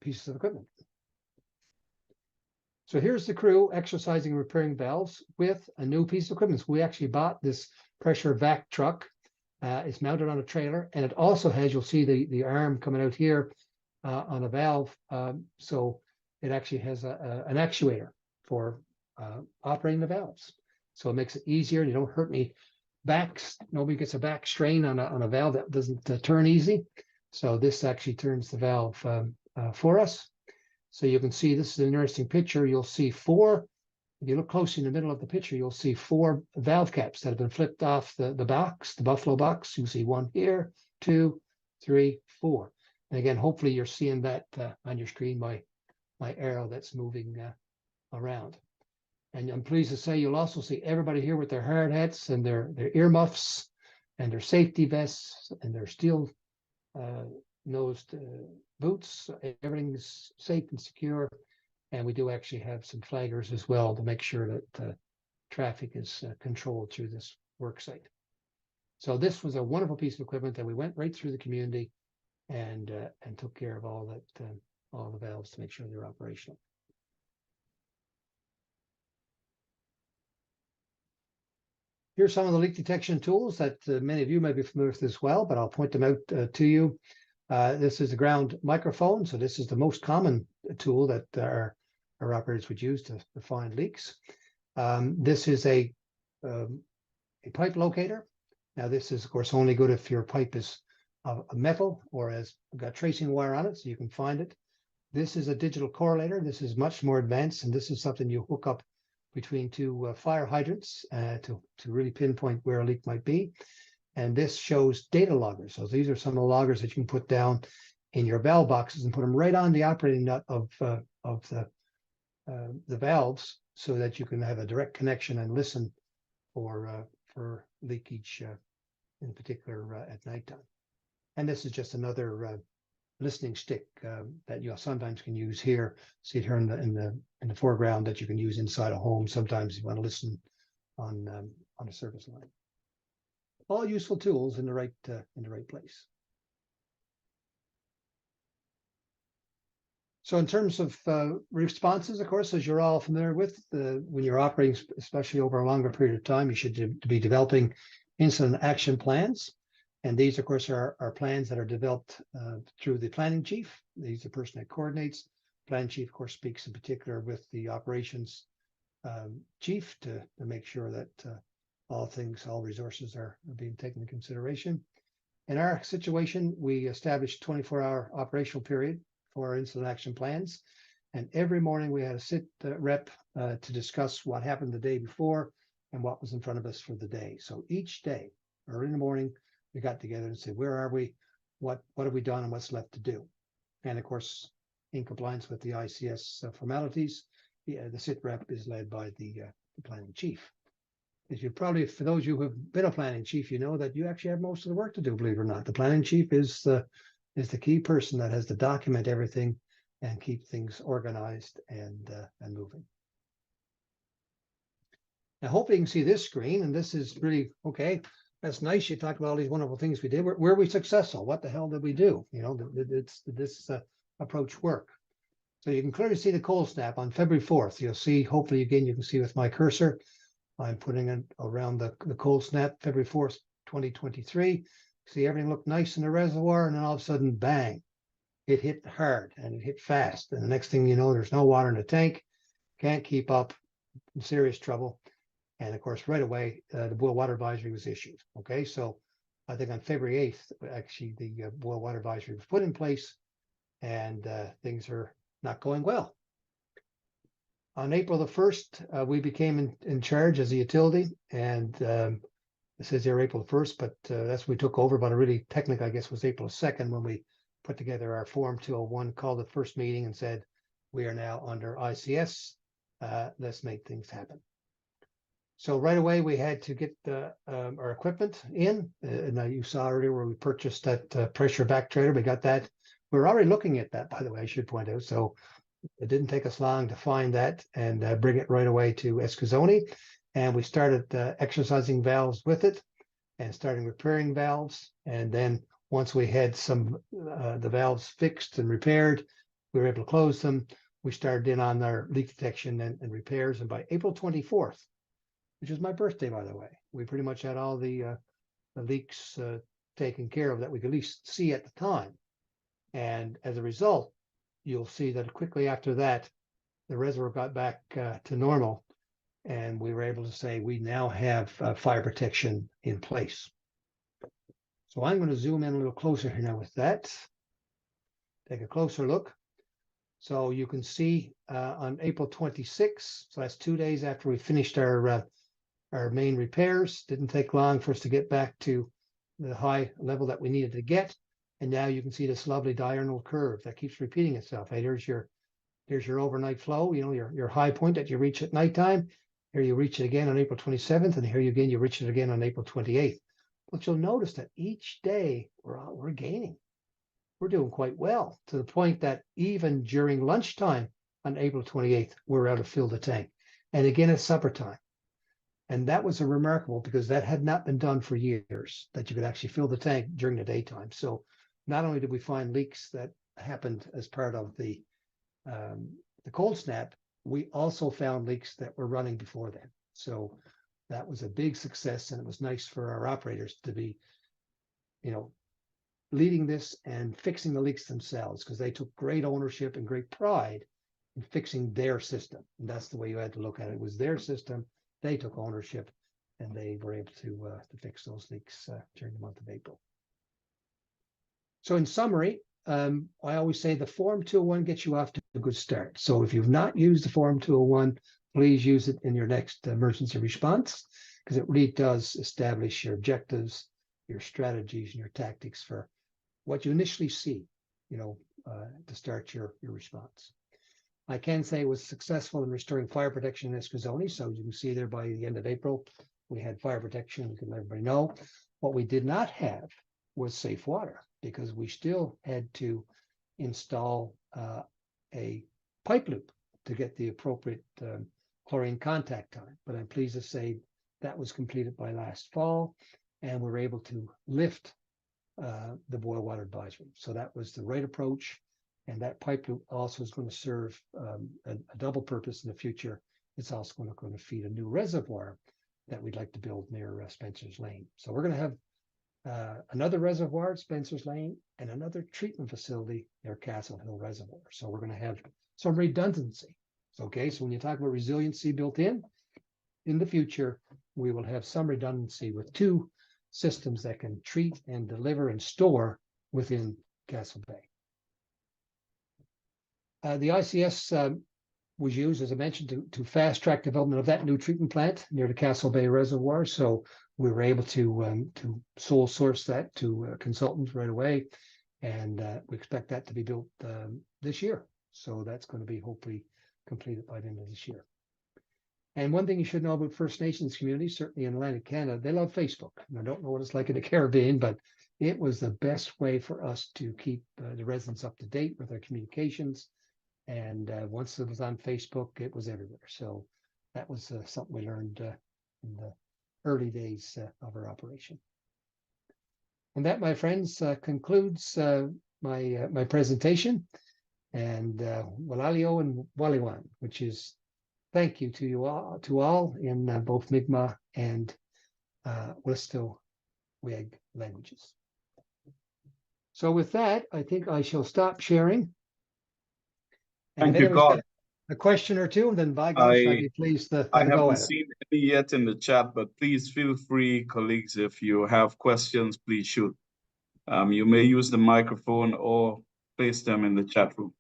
B: pieces of equipment. So here's the crew exercising and repairing valves with a new piece of equipment. So we actually bought this pressure vac truck. It's mounted on a trailer, and it also has, you'll see the arm coming out here on a valve. So it actually has an actuator for operating the valves. So it makes it easier, and you don't hurt any backs. Nobody gets a back strain on a valve that doesn't turn easy. So this actually turns the valve for us. So you can see, this is an interesting picture. You'll see 4, if you look closely in the middle of the picture, you'll see 4 valve caps that have been flipped off the box, the Buffalo box. You'll see 1 here, 2, 3, 4. And again, hopefully you're seeing that on your screen, my arrow that's moving around. And I'm pleased to say you'll also see everybody here with their hard hats and their earmuffs and their safety vests and their steel nosed boots. Everything's safe and secure. And we do actually have some flaggers as well to make sure that traffic is controlled through this work site. So this was a wonderful piece of equipment that we went right through the community and took care of all the valves to make sure they're operational. Here's some of the leak detection tools that many of you may be familiar with as well, but I'll point them out to you. This is a ground microphone. So this is the most common tool that our operators would use to find leaks. This is a pipe locator. Now this is, of course, only good if your pipe is of metal or has got tracing wire on it, so you can find it. This is a digital correlator. This is much more advanced, and this is something you hook up between two fire hydrants to really pinpoint where a leak might be. And this shows data loggers. So these are some of the loggers that you can put down in your valve boxes and put them right on the operating nut of the valves, so that you can have a direct connection and listen for leakage, in particular at nighttime. And this is just another listening stick that you sometimes can use here. See it here in the foreground, that you can use inside a home. Sometimes you want to listen on a service line. All useful tools in the right place. So in terms of responses, of course, as you're all familiar with, when you're operating, especially over a longer period of time, you should be developing incident action plans. And these, of course, are plans that are developed through the planning chief. He's the person that coordinates. Planning chief, of course, speaks in particular with the operations chief to make sure that all resources are being taken into consideration. In our situation, we established a 24-hour operational period for our incident action plans. And every morning we had a sit rep to discuss what happened the day before and what was in front of us for the day. So each day, early in the morning, we got together and said, where are we? What have we done and what's left to do? And of course, in compliance with the ICS formalities, the sit rep is led by the planning chief. As you probably, for those of you who have been a planning chief, you know that you actually have most of the work to do, believe it or not. The planning chief is the key person that has to document everything and keep things organized and moving. Now, hopefully you can see this screen, and this is really, okay, that's nice. You talked about all these wonderful things we did. Were we successful? What the hell did we do? You know, this approach work? So you can clearly see the cold snap on February 4th. You'll see, hopefully, again, you can see with my cursor, I'm putting it around the cold snap, February 4th, 2023. See, everything looked nice in the reservoir, and then all of a sudden, bang, it hit hard and it hit fast. And the next thing you know, there's no water in the tank, can't keep up, in serious trouble. And of course, right away, the boil water advisory was issued. Okay, so I think on February 8th, actually, the boil water advisory was put in place, and things are not going well. On April the 1st, we became in charge as a utility, and it says here April 1st, but that's when we took over. But really, technically, I guess, was April 2nd when we put together our Form 201, called the first meeting, and said, we are now under ICS. Let's make things happen. So right away, we had to get our equipment in. And you saw earlier where we purchased that pressure back trailer. We got that. We were already looking at that, by the way, I should point out. So it didn't take us long to find that and bring it right away to Eskasoni. And we started exercising valves with it and starting repairing valves. And then once we had some the valves fixed and repaired, we were able to close them. We started in on our leak detection and repairs. And by April 24th, which is my birthday, by the way, we pretty much had all the leaks taken care of that we could at least see at the time. And as a result, you'll see that quickly after that, the reservoir got back to normal, and we were able to say we now have fire protection in place. So I'm going to zoom in a little closer here now with that. Take a closer look. So you can see on April 26th, so that's 2 days after we finished our main repairs. Didn't take long for us to get back to the high level that we needed to get. And now you can see this lovely diurnal curve that keeps repeating itself. Hey, there's your overnight flow, you know, your high point that you reach at nighttime. Here you reach it again on April 27th, and here you reach it again on April 28th. But you'll notice that each day we're gaining. We're doing quite well, to the point that even during lunchtime on April 28th, we're able to fill the tank. And again, it's supper time. And that was a remarkable, because that had not been done for years, that you could actually fill the tank during the daytime. So not only did we find leaks that happened as part of the cold snap, we also found leaks that were running before then. So that was a big success, and it was nice for our operators to be, you know, leading this and fixing the leaks themselves, because they took great ownership and great pride in fixing their system. And that's the way you had to look at it. It was their system. They took ownership, and they were able to fix those leaks during the month of April. So in summary, I always say the Form 201 gets you off to a good start. So if you've not used the Form 201, please use it in your next emergency response, because it really does establish your objectives, your strategies, and your tactics for what you initially see, to start your response. I can say it was successful in restoring fire protection in Eskasoni. So you can see there by the end of April, we had fire protection. We can let everybody know. What we did not have was safe water, because we still had to install a pipe loop to get the appropriate chlorine contact time. But I'm pleased to say that was completed by last fall, and we're able to lift the boil water advisory. So that was the right approach. And that pipe loop also is going to serve a double purpose in the future. It's also going to feed a new reservoir that we'd like to build near Spencer's Lane. So we're going to have another reservoir at Spencer's Lane and another treatment facility near Castle Hill Reservoir. So we're going to have some redundancy. Okay, so when you talk about resiliency built in the future, we will have some redundancy with two systems that can treat and deliver and store within Castle Bay. The ICS was used, as I mentioned, to fast track development of that new treatment plant near the Castle Bay Reservoir. So we were able to sole source that to consultants right away, and we expect that to be built this year. So that's going to be hopefully completed by the end of this year. And one thing you should know about First Nations communities, certainly in Atlantic Canada, they love Facebook. And I don't know what it's like in the Caribbean, but it was the best way for us to keep the residents up to date with their communications. And once it was on Facebook, it was everywhere. So that was something we learned in the early days of our operation. And that, my friends, concludes my presentation. And Walalio and Waliwan, which is thank you to you all in both Mi'kmaq and Western languages. So with that, I think I shall stop sharing. And
A: Thank you, Carl.
B: A question or two, and then by gosh, I'd be pleased to
A: I
B: have a go
A: haven't
B: at it.
A: seen any yet in the chat, but please feel free, colleagues, if you have questions, please shoot. You may use the microphone or place them in the chat room.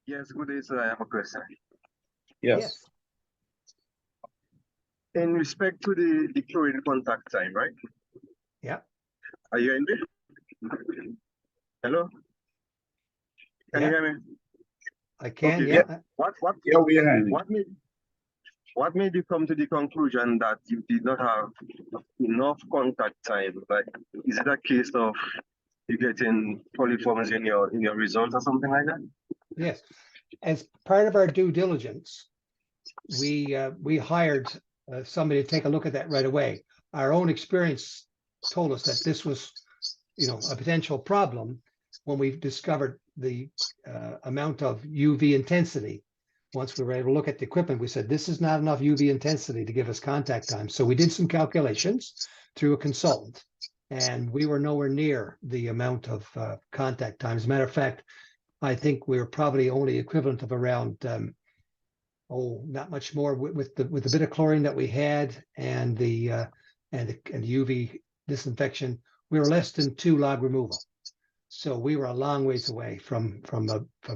C: Yes, good day, sir. I have a question.
A: Yes.
C: In respect to the chlorine contact time, right?
B: Yeah.
C: Are you in there? Hello? Can you hear me?
B: I can,
C: okay.
B: yeah.
A: Yeah, we are hearing.
C: What made you come to the conclusion that you did not have enough contact time? Like, is it a case of you getting polyforms in your results or something like that?
B: Yes. As part of our due diligence, we hired somebody to take a look at that right away. Our own experience told us that this was, a potential problem when we discovered the amount of UV intensity. Once we were able to look at the equipment, we said, this is not enough UV intensity to give us contact time. So we did some calculations through a consultant, and we were nowhere near the amount of contact time. As a matter of fact, I think we were probably only equivalent of around, not much more with the bit of chlorine that we had and the UV disinfection. We were less than 2 log removal. So we were a long ways away from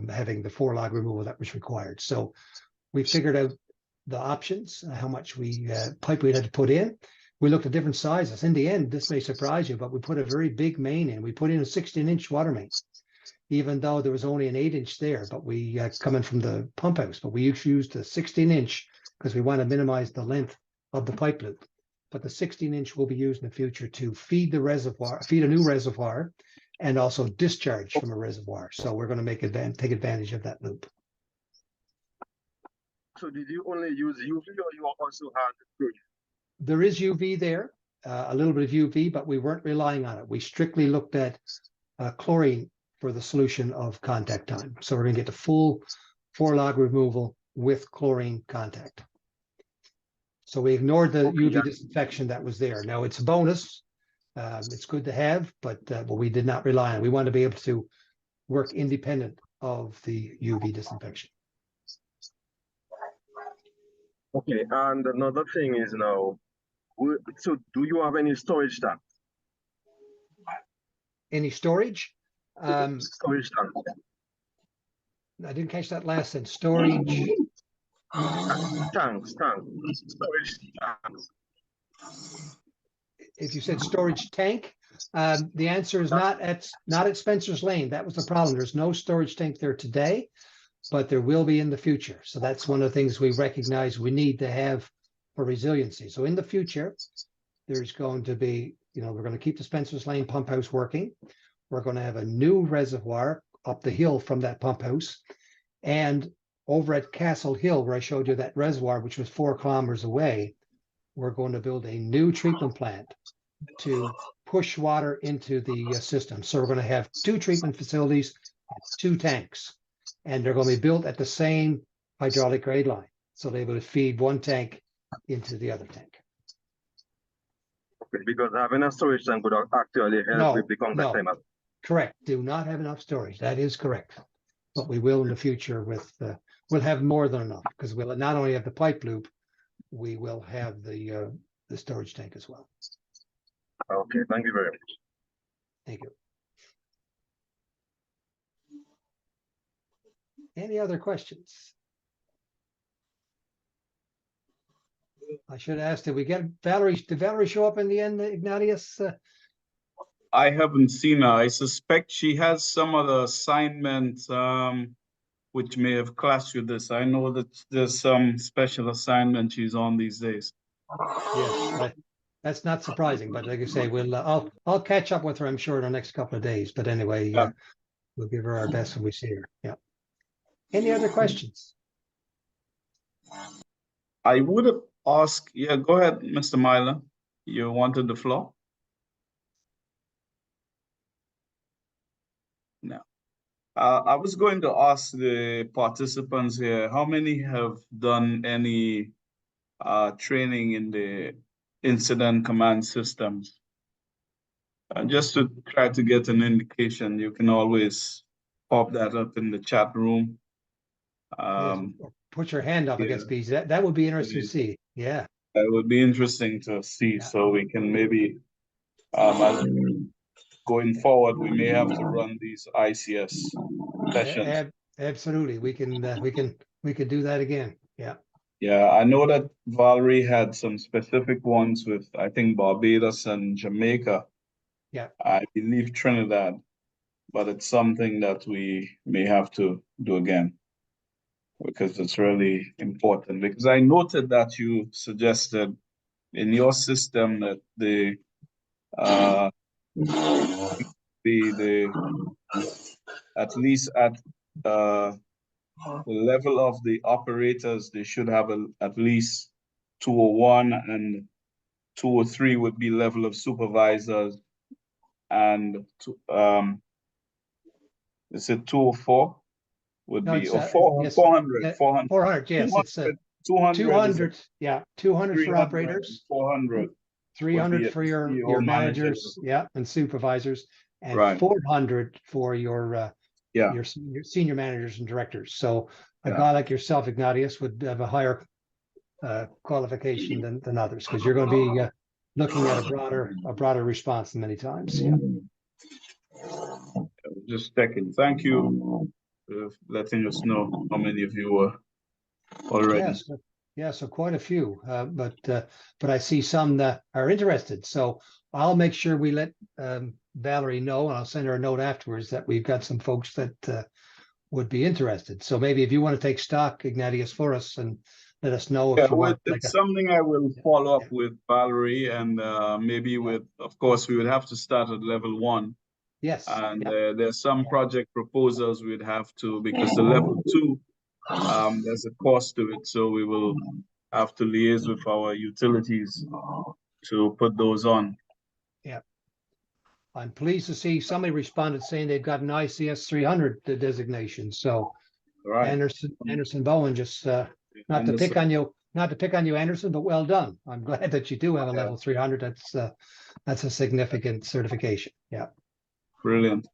B: having the 4 log removal that was required. So we figured out the options, how much pipe we had to put in. We looked at different sizes. In the end, this may surprise you, but we put a very big main in. We put in a 16-inch water main, even though there was only an 8-inch there, but we coming from the pump house, but we used a 16-inch because we want to minimize the length of the pipe loop. But the 16-inch will be used in the future to feed the reservoir, feed a new reservoir, and also discharge from a reservoir. So we're going to take advantage of that loop.
C: So did you only use UV, or you also had chlorine?
B: There is UV there, a little bit of UV, but we weren't relying on it. We strictly looked at chlorine for the solution of contact time. So we're going to get the full 4 log removal with chlorine contact. So we ignored the UV disinfection that was there. Now it's a bonus. It's good to have, but we did not rely on it. We want to be able to work independent of the UV disinfection.
C: Okay, and another thing is now, so do you have any storage tank?
B: Any storage?
C: Storage tank.
B: I didn't catch that last sentence. Storage.
C: Tanks. Storage tanks.
B: If you said storage tank, the answer is not at Spencer's Lane. That was the problem. There's no storage tank there today, but there will be in the future. So that's one of the things we recognize we need to have for resiliency. So in the future, there's going to be, we're going to keep the Spencer's Lane pump house working. We're going to have a new reservoir up the hill from that pump house. And over at Castle Hill, where I showed you that reservoir, which was 4 kilometers away, we're going to build a new treatment plant to push water into the system. So we're going to have 2 treatment facilities, 2 tanks, and they're going to be built at the same hydraulic grade line. So they will feed one tank into the other tank.
C: Okay, because having a storage tank would actually help with the contact time.
B: Correct. Do not have enough storage. That is correct. But we will in the future with, we'll have more than enough, because we'll not only have the pipe loop, we will have the storage tank as well.
C: Okay, thank you very much.
B: Thank you. Any other questions? I should ask, did we get Valerie? Did Valerie show up in the end, Ignatius?
A: I haven't seen her. I suspect she has some other assignment which may have clashed with this. I know that there's some special assignment she's on these days.
B: Yes, that's not surprising, but like I say, I'll catch up with her, I'm sure, in the next couple of days. But anyway, we'll give her our best when we see her. Yeah. Any other questions?
A: I would have asked, yeah, go ahead, Mr. Myler. You wanted the floor? No. I was going to ask the participants here, how many have done any training in the incident command systems? Just to try to get an indication, you can always pop that up in the chat room.
B: Put your hand up, I guess, Bees. That would be interesting to see. Yeah.
A: That would be interesting to see. Yeah. So we can maybe, as going forward, we may have to run these ICS sessions.
B: Absolutely, we can do that again. Yeah.
A: Yeah, I know that Valerie had some specific ones with, I think, Barbados and Jamaica.
B: Yeah.
A: I believe Trinidad, but it's something that we may have to do again, because it's really important. Because I noted that you suggested in your system that the at least at the level of the operators, they should have at least 201, and 203 would be level of supervisors, and is it 204 would be, or 400, 400,
B: yes, it's 200, yeah, 200 for operators,
A: 400,
B: 300 for your managers, yeah, and supervisors, and
A: right.
B: 400 for your senior managers and directors. So a guy like yourself, Ignatius, would have a higher qualification than others, because you're going to be looking at a broader response many times. Yeah.
A: Just checking. Thank you for letting us know how many of you were already.
B: Yes, so quite a few, but I see some that are interested. So I'll make sure we let Valerie know, and I'll send her a note afterwards that we've got some folks that would be interested. So maybe if you want to take stock, Ignatius, for us, and let us know if you want.
A: It's something I will follow up with Valerie, and maybe with, of course, we would have to start at level 1.
B: Yes.
A: And there's some project proposals we'd have to, because the level 2, there's a cost to it. So we will have to liaise with our utilities to put those on.
B: Yeah. I'm pleased to see somebody responded saying they've got an ICS 300 designation. So right. Anderson Bowen, just not to pick on you, Anderson, but well done. I'm glad that you do have a level 300. That's a significant certification. Yeah.
A: Brilliant.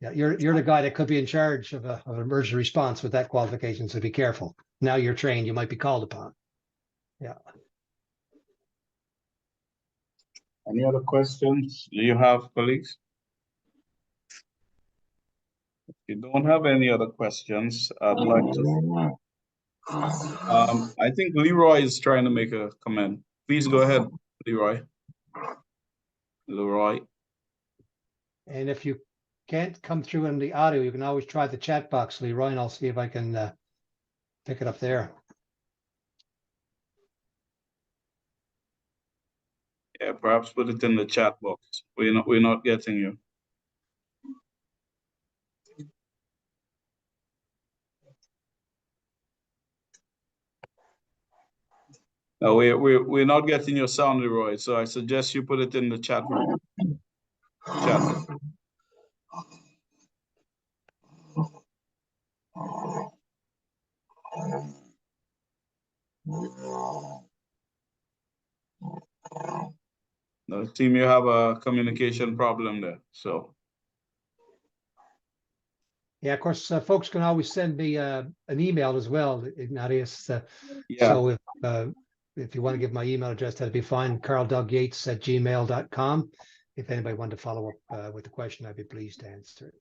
B: Yeah, you're the guy that could be in charge of an emergency response with that qualification, so be careful. Now you're trained, you might be called upon. Yeah.
A: Any other questions do you have, colleagues? you don't have any other questions, I'd like to. I think Leroy is trying to make a comment. Please go ahead, Leroy. Leroy.
B: And if you can't come through in the audio, you can always try the chat box, Leroy, and I'll see if I can pick it up there.
A: Yeah, perhaps put it in the chat box. We're not getting you. No, we're not getting your sound, Leroy. So I suggest you put it in the chat room. Chat. No, it seems you have a communication problem there. So.
B: Yeah, of course, folks can always send me an email as well, Ignatius.
A: Yeah.
B: So if you want to give my email address, that'd be fine. carldugyates@gmail.com. If anybody wanted to follow up with a question, I'd be pleased to answer it.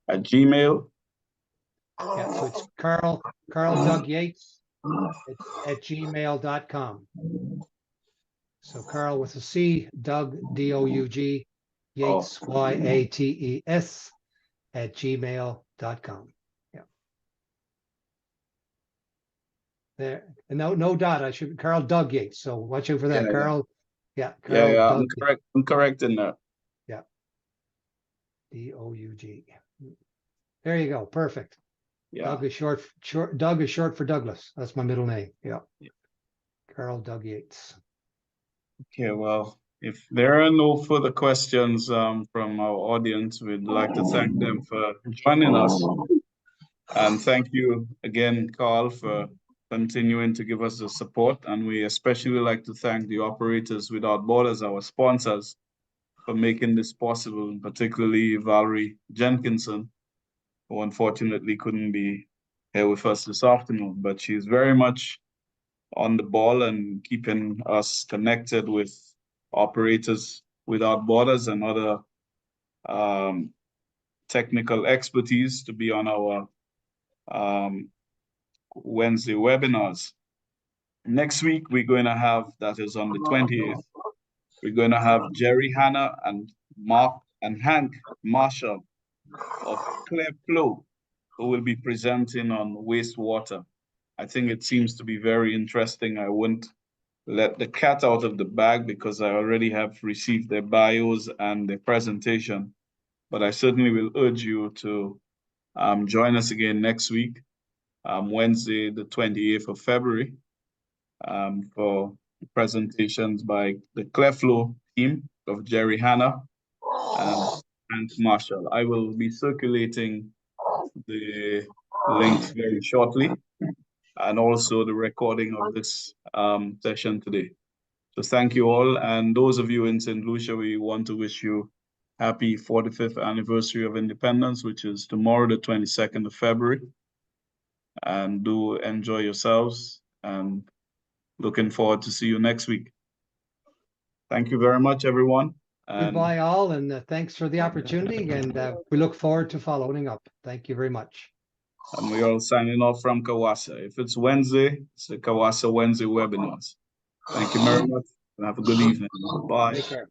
A: At Gmail.
B: Yeah, so it's Carl Doug Yates at gmail.com. So Carl with a C, Doug, D-O-U-G, Yates, Y-A-T-E-S at gmail.com. Yeah. There, and no dot. I should Carl Doug Yates. So watch out for that.
A: Yeah,
B: Carl. Yeah, Carl
A: yeah,
B: Doug.
A: I'm correct in that.
B: Yeah. D-O-U-G. There you go. Perfect.
A: Yeah.
B: Doug is short. Doug is short for Douglas. That's my middle name. Yeah. Carl Doug Yates.
A: Okay, well, if there are no further questions from our audience, we'd like to thank them for joining us. And thank you again, Carl, for continuing to give us the support. And we especially like to thank the Operators Without Borders, our sponsors, for making this possible, particularly Valerie Jenkinson, who unfortunately couldn't be here with us this afternoon, but she's very much on the ball and keeping us connected with Operators Without Borders and other technical expertise to be on our Wednesday webinars. Next week, we're going to have, that is on the 28th, we're going to have Jerry Hanna and Mark and Hank Marshall of Clear Flow, who will be presenting on wastewater. I think it seems to be very interesting. I wouldn't let the cat out of the bag because I already have received their bios and their presentation, but I certainly will urge you to join us again next week, Wednesday, the 28th of February, for presentations by the Cleflo team of Jerry Hanna and Hank Marshall. I will be circulating the links very shortly, and also the recording of this session today. So thank you all. And those of you in St. Lucia, we want to wish you happy 45th anniversary of independence, which is tomorrow, the 22nd of February. And do enjoy yourselves, and looking forward to see you next week. Thank you very much, everyone.
B: Goodbye all, and thanks for the opportunity, and we look forward to following up. Thank you very much.
A: And we're all signing off from CAWASA. If it's Wednesday, it's the CAWASA Wednesday webinars. Thank you very much, and have a good evening. Bye.
B: Take care.